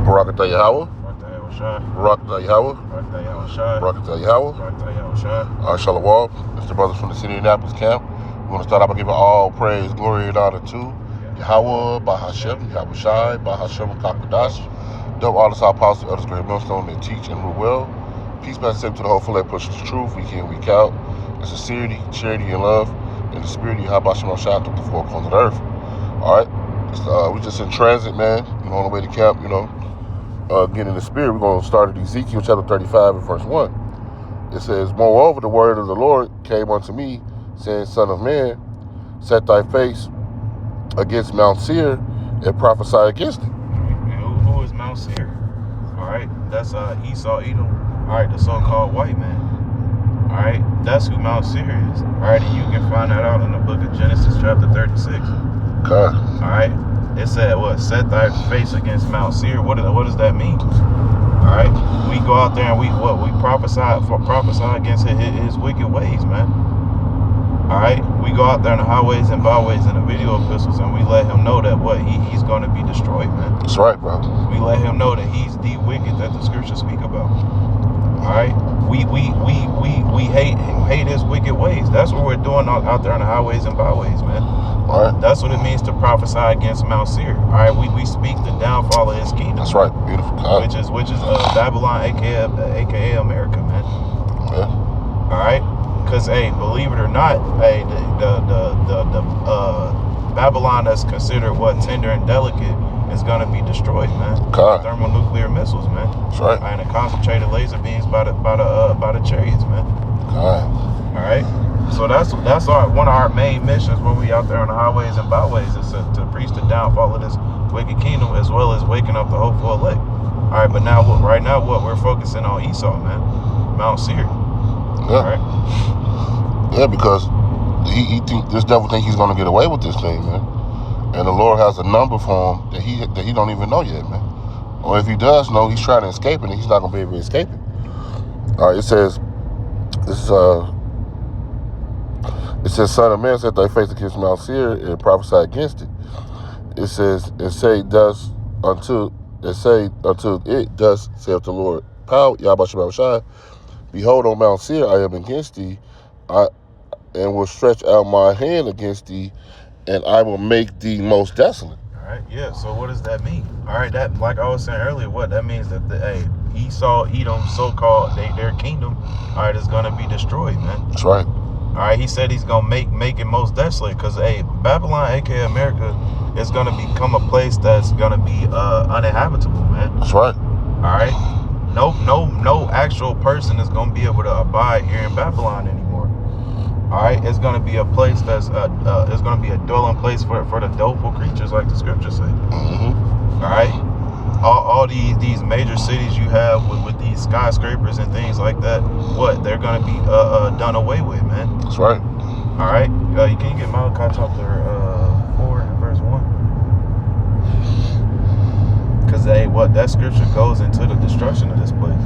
Barakatah Yahweh. Barakatah Yahweh. Barakatah Yahweh. All right, Shalom. It's the brothers from the city of Annapolis camp. We want to start out by giving all praise, glory, and honor to Yahweh, Bahashem, Yahweh Shai, Bahashem, Kakadash. Double all the apostles, elders, great millstone, they teach and rule well. Peace, blessings, to the whole full pushing the truth, week in, week out. And sincerity, charity, and love. And the spirit of Yahweh Shem Shai took the four corners of the earth. All right. We just in transit, man. On the way to camp, getting in the spirit. We're going to start at Ezekiel chapter 35 and verse 1. It says, "Moreover, the word of the Lord came unto me, saying, Son of man, set thy face against Mount Seir and prophesy against it." And who is Mount Seir? All right, that's Esau, Edom. All right, the so-called white man. All right, that's who Mount Seir is. All right, and you can find that out in the book of Genesis chapter 36. Okay. All right, it said, what? Set thy face against Mount Seir. What does that mean? All right, we go out there and we prophesy against his wicked ways, man. All right, we go out there in the highways and byways in the video epistles, and we let him know that he's going to be destroyed, man. That's right, bro. We let him know that he's the wicked that the scriptures speak about. All right, we hate his wicked ways. That's what we're doing out there on the highways and byways, man. All right. That's what it means to prophesy against Mount Seir. All right, we speak the downfall of his kingdom. That's right. Beautiful. Which is Babylon, aka America, man. Yeah. All right, because believe it or not, the Babylon that's considered tender and delicate is gonna be destroyed, man. God. Thermonuclear missiles, man. That's right. And the concentrated laser beams by the chariots, man. God. All right. So that's one of our main missions when we out there on the highways and byways is to preach the downfall of this wicked kingdom as well as waking up the hopeful elect. All right, but right now what we're focusing on Esau, man, Mount Seir. Yeah. All right. Yeah, because this devil think he's gonna get away with this thing, man. And the Lord has a number for him that he don't even know yet, man. Or if he does know, he's trying to escape it, and he's not gonna be able to escape it. All right, it says, "Son of man, set thy face against Mount Seir and prophesy against it." It says, "And say thus unto it, saith the Lord, Power, Yahweh Shem Shai, behold, on Mount Seir I am against thee, and will stretch out my hand against thee, and I will make thee most desolate." All right, yeah. So what does that mean? All right, that, like I was saying earlier, what that means that Esau, Edom, so-called their kingdom, all right, is gonna be destroyed, man. That's right. All right, he said he's gonna make it most desolate because Babylon, aka America, is gonna become a place that's gonna be uninhabitable, man. That's right. All right, no actual person is gonna be able to abide here in Babylon anymore. All right, it's gonna be a place that's it's gonna be a dwelling place for the doleful creatures, like the scriptures say. Mm-hmm. All right, all these major cities you have with these skyscrapers and things like that, they're gonna be done away with, man. That's right. All right, can you get Malachi chapter 4 and verse 1? Because that scripture goes into the destruction of this place.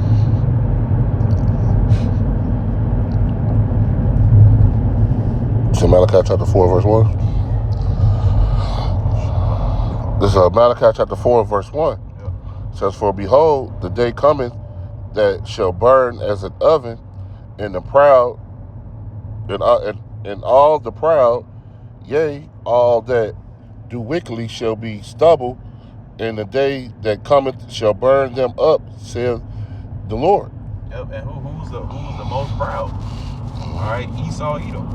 So Malachi chapter 4 verse 1. This is Malachi chapter 4 verse 1. It says, "For behold, the day cometh that shall burn as an oven, and the proud, and all the proud, yea, all that do wickedly shall be stubble, and the day that cometh shall burn them up, saith the Lord." Yep, and who's the most proud? All right, Esau, Edom.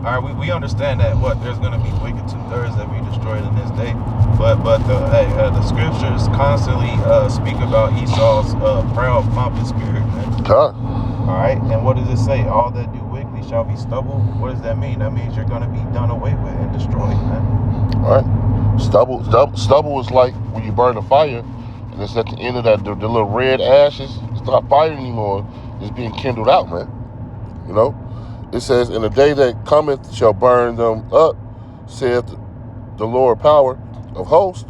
All right, we understand that there's going to be wicked 2/3 that be destroyed in this day, but the scriptures constantly speak about Esau's proud, pompous spirit, man. God. All right, and what does it say? All that do wickedly shall be stubble. What does that mean? That means you're going to be done away with and destroyed, man. All right. Stubble is like when you burn a fire, and it's at the end of that the little red ashes. It's not fire anymore. It's being kindled out, man. It says, "In the day that cometh shall burn them up, saith the Lord power of hosts,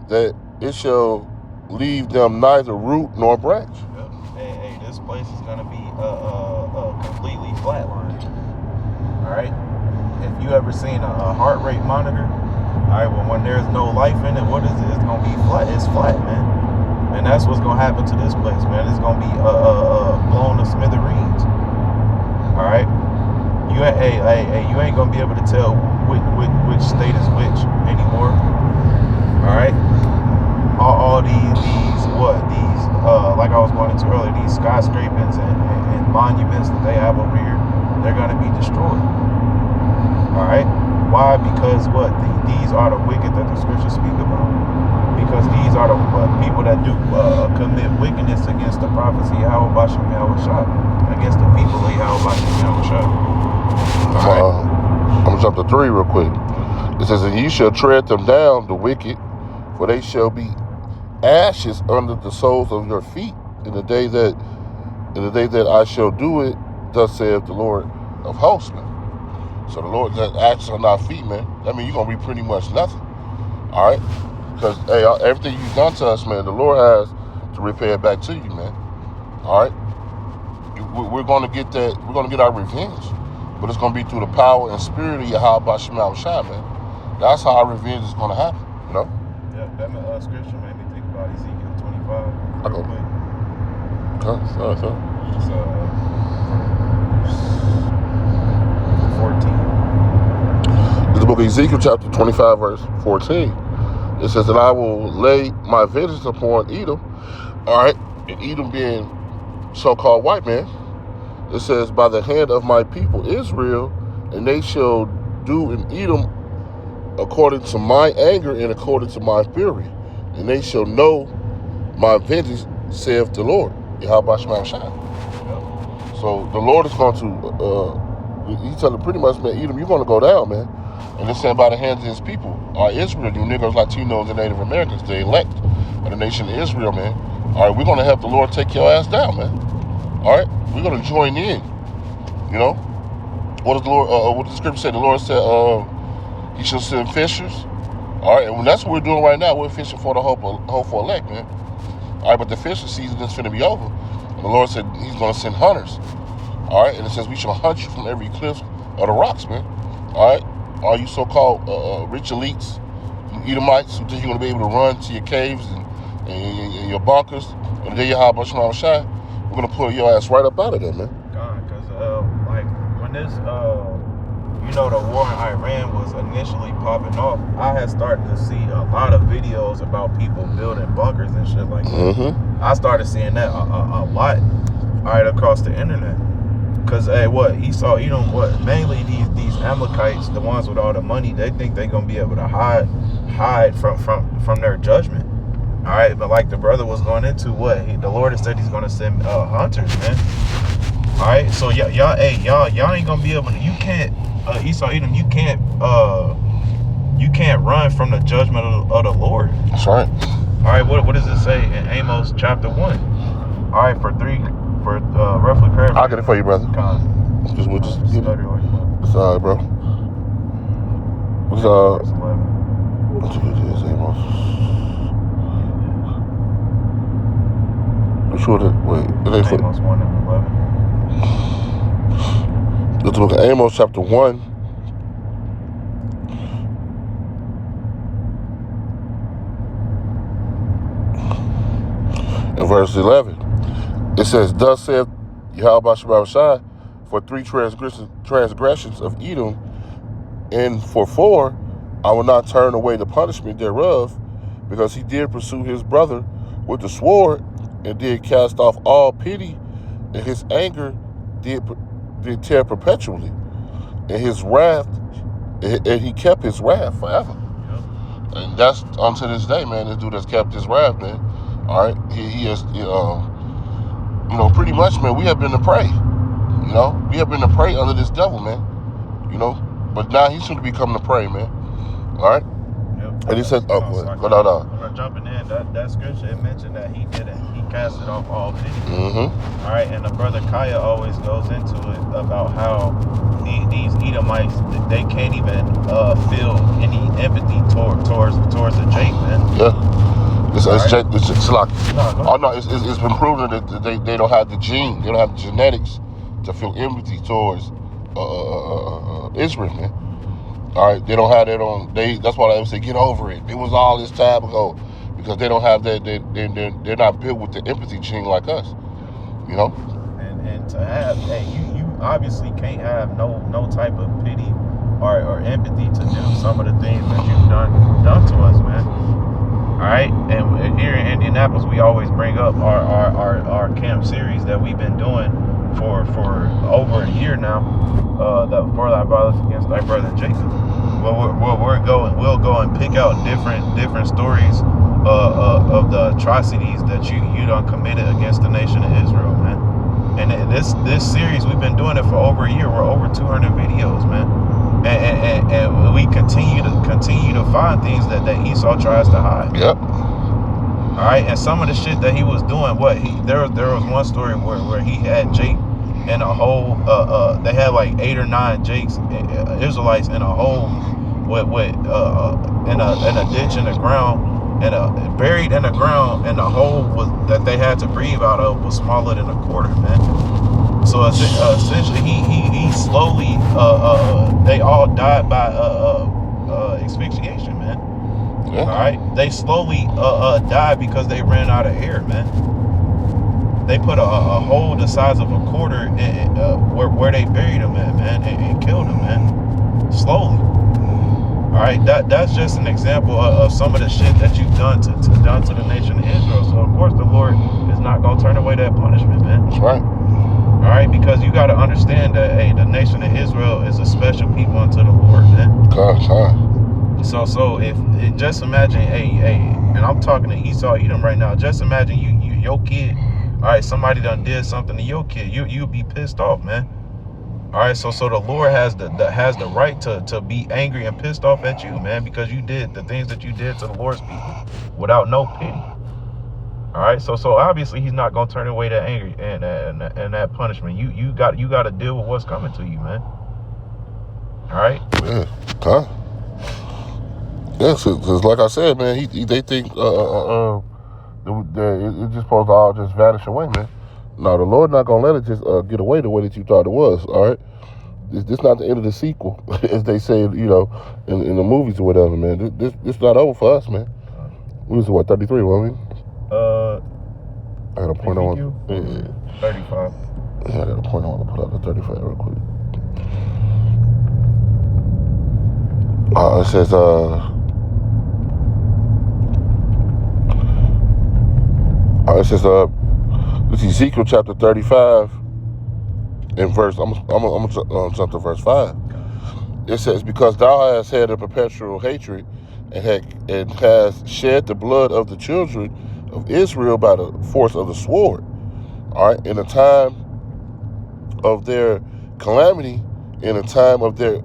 that it shall leave them neither root nor branch." Yep. Hey, this place is gonna be completely flatlined. All right. If you ever seen a heart rate monitor, all right, well, when there's no life in it, what is it? It's gonna be flat. It's flat, man. And that's what's gonna happen to this place, man. It's gonna be blown to smithereens. All right. You ain't gonna be able to tell which state is which anymore. All right. All these like I was going into earlier, these skyscrapers and monuments that they have over here, they're gonna be destroyed. All right. Why? Because these are the wicked that the scriptures speak about. Because these are the people that do commit wickedness against the prophecy of Yahweh Bashem Yahushua, against the people of Yahweh Bashem Yahushua. I'm going to jump to 3 real quick. It says, and ye shall tread them down, the wicked, for they shall be ashes under the soles of your feet in the day that I shall do it, thus saith the Lord of hosts, man. So the Lord that ashes on our feet, man, that means you're going to be pretty much nothing. All right? Because, hey, everything you've done to us, man, the Lord has to repay it back to you, man. All right? We're going to get that. We're going to get our revenge. But it's going to be through the power and spirit of Yahweh Bashem Yahushua, man. That's how our revenge is going to happen, you know? Yeah, that scripture made me think about Ezekiel 25. Okay. So. It's 14. It's the book of Ezekiel, chapter 25, verse 14. It says that I will lay my vengeance upon Edom. All right, and Edom being so-called white man. It says, by the hand of my people Israel, and they shall do in Edom according to my anger and according to my fury, and they shall know my vengeance, saith the Lord. Yahweh Shema Shai. So the Lord is going to, he's telling pretty much, man, Edom, you're going to go down, man. And it's saying by the hands of his people, Israel, you Negroes, Latinos, and Native Americans, the elect of the nation of Israel, man. All right, we're going to help the Lord take your ass down, man. All right, we're going to join in. You know, what does the Lord? What does the scripture say? The Lord said, He shall send fishers. All right, and that's what we're doing right now. We're fishing for the hopeful elect, man. All right, but the fishing season is going to be over. And the Lord said He's going to send hunters. All right, and it says we shall hunt you from every cliff of the rocks, man. All right. All you so-called rich elites, you Edomites, who think you're going to be able to run to your caves and your bunkers, and the day Yahweh Bashem Yahushua, we're going to pull your ass right up out of there, man. Because, like, when this, the war in Iran was initially popping off, I had started to see a lot of videos about people building bunkers and shit like that. Mm-hmm. I started seeing that a lot, all right, across the internet. Because, Esau, mainly these Amalekites, the ones with all the money, they think they're going to be able to hide from their judgment. All right, but like the brother was going into, the Lord has said He's going to send hunters, man. All right, so y'all ain't going to be able to, you can't, Esau, Edom, you can't run from the judgment of the Lord. That's right. All right, what does it say in Amos chapter 1? All right, for roughly paraphrase. I'll get it for you, brother. We'll just get it. It's all right, bro. It's verse 11. What's it is, Amos? You sure that? Wait, it ain't Amos 1 and 11. Let's look at Amos chapter 1. And verse 11. It says, thus saith Yahweh Bashem Yahushua, for 3 transgressions of Edom, and for 4, I will not turn away the punishment thereof, because he did pursue his brother with the sword, and did cast off all pity, and his anger did tear perpetually, and his wrath, and he kept his wrath forever. Yep. And that's unto this day, man. This dude has kept his wrath, man. All right, he has, pretty much, man. We have been to prey. We have been to prey under this devil, man. But now he's soon to become the prey, man. All right. Yep. And he said, I'm jumping in. That scripture, it mentioned that he casted off all pity. Mm-hmm. All right, and the brother Kaya always goes into it about how these Edomites, they can't even feel any empathy towards the Jake, man. Yeah. It's like, no, it's been proven that they don't have the gene, they don't have the genetics to feel empathy towards Israel, man. All right, they don't have that on. That's why I would say get over it. It was all this time ago, because they don't have that. They're not built with the empathy gene like us. You know. And to have, hey, you obviously can't have no type of pity or empathy to do some of the things that you've done to us, man. All right, and here in Indianapolis, we always bring up our camp series that we've been doing for over a year now. The For Thy Violence Against Thy Brother Jacob. We'll go and pick out different stories of the atrocities that you done committed against the nation of Israel, man. And this series, we've been doing it for over a year. We're over 200 videos, man. And we continue to find things that Esau tries to hide. Yep. All right, and some of the shit that he was doing, there was one story where he had Jake in a hole. They had like 8 or 9 Jakes, Israelites, in a hole in a ditch in the ground, and buried in the ground, and the hole that they had to breathe out of was smaller than a quarter, man. So essentially, he slowly, they all died by asphyxiation, man. Yeah. All right, they slowly died because they ran out of air, man. They put a hole the size of a quarter where they buried him at, man, and killed him, man, slowly. All right, that's just an example of some of the shit that you've done to the nation of Israel. So of course the Lord is not gonna turn away that punishment, man. That's right. All right, because you got to understand that, hey, the nation of Israel is a special people unto the Lord, man. God. So if just imagine, hey, and I'm talking to Esau Edom right now. Just imagine your kid. All right, somebody done did something to your kid. You'd be pissed off, man. All right, so the Lord has the right to be angry and pissed off at you, man, because you did the things that you did to the Lord's people without no pity. All right, so obviously he's not gonna turn away that anger and that punishment. You got to deal with what's coming to you, man. All right. Yeah. Huh? Yes, because like I said, man, they think it's just supposed to all just vanish away, man. No, the Lord not gonna let it just get away the way that you thought it was. All right. This not the end of the sequel, as they say, you know, in the movies or whatever, man. This not over for us, man. We was 33, wasn't we? I got a point on. Yeah. 35. Yeah, I got a point I want to put out the 35 real quick. It says this is Ezekiel chapter 35 and verse. I'm gonna jump to verse 5. It says, because thou hast had a perpetual hatred and has shed the blood of the children of Israel by the force of the sword. All right, in the time of their calamity, in the time of their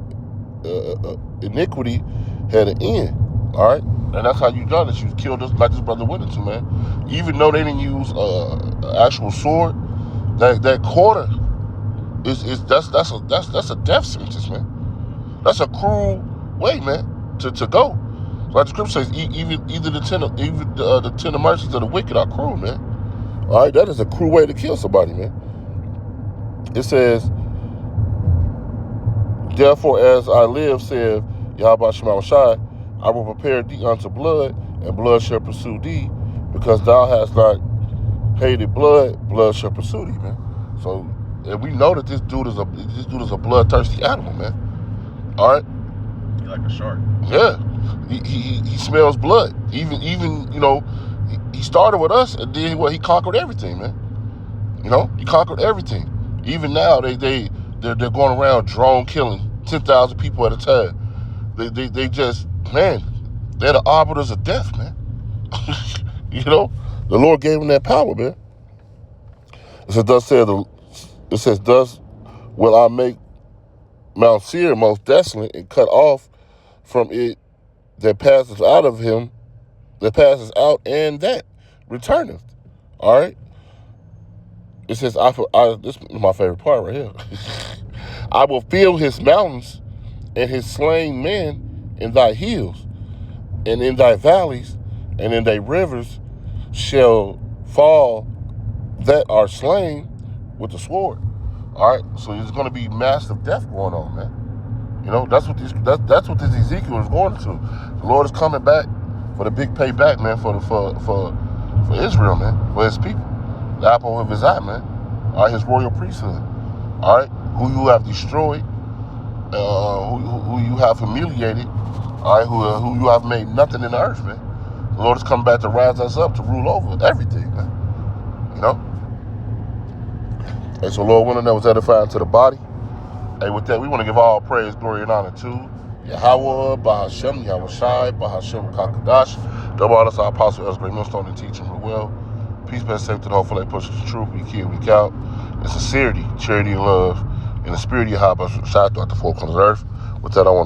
iniquity, had an end. All right, and that's how you done it. You killed us like this brother went into, man. Even though they didn't use an actual sword, that quarter that's a death sentence, man. That's a cruel way, man, to go. Like the scripture says, even the tender mercies of the wicked are cruel, man. All right, that is a cruel way to kill somebody, man. It says, therefore, as I live, saith Yahweh Shema Shai, I will prepare thee unto blood, and blood shall pursue thee, because thou hast not hated blood, blood shall pursue thee, man. So, and we know that this dude is a bloodthirsty animal, man. All right. He's like a shark. Yeah. He smells blood. Even you know, he started with us, and then he conquered everything, man. You know, he conquered everything. Even now, they're going around drone killing 10,000 people at a time. They just, man, they're the arbiters of death, man. You know, the Lord gave them that power, man. It says, thus will I make Mount Seir most desolate, and cut off from it that passes out of him, that passes out, and that returneth. All right. It says, this is my favorite part right here. I will fill his mountains and his slain men in thy hills, and in thy valleys, and in thy rivers shall fall that are slain with the sword. All right. So there's going to be massive death going on, man. You know, that's what this Ezekiel is going to. The Lord is coming back for the big payback, man, for Israel, man, for his people. The apple of his eye, man. All right, his royal priesthood. All right, who you have destroyed, who you have humiliated, all right, who you have made nothing in the earth, man. The Lord has come back to rise us up to rule over everything, man. You know? Hey, so Lord willing, that was edifying to the body. Hey, with that, we want to give all praise, glory, and honor to Yahweh, Bahashem, Yahweh Shai, Bahashem, Kakadash. Double honor to our apostle, Ezra Millstone, and teaching him well. Peace, best safe to the hopeful they push the truth, week in, week out. And sincerity, charity, and love, in the spirit of Yahweh, Shai throughout the four corners of the earth. With that, I want to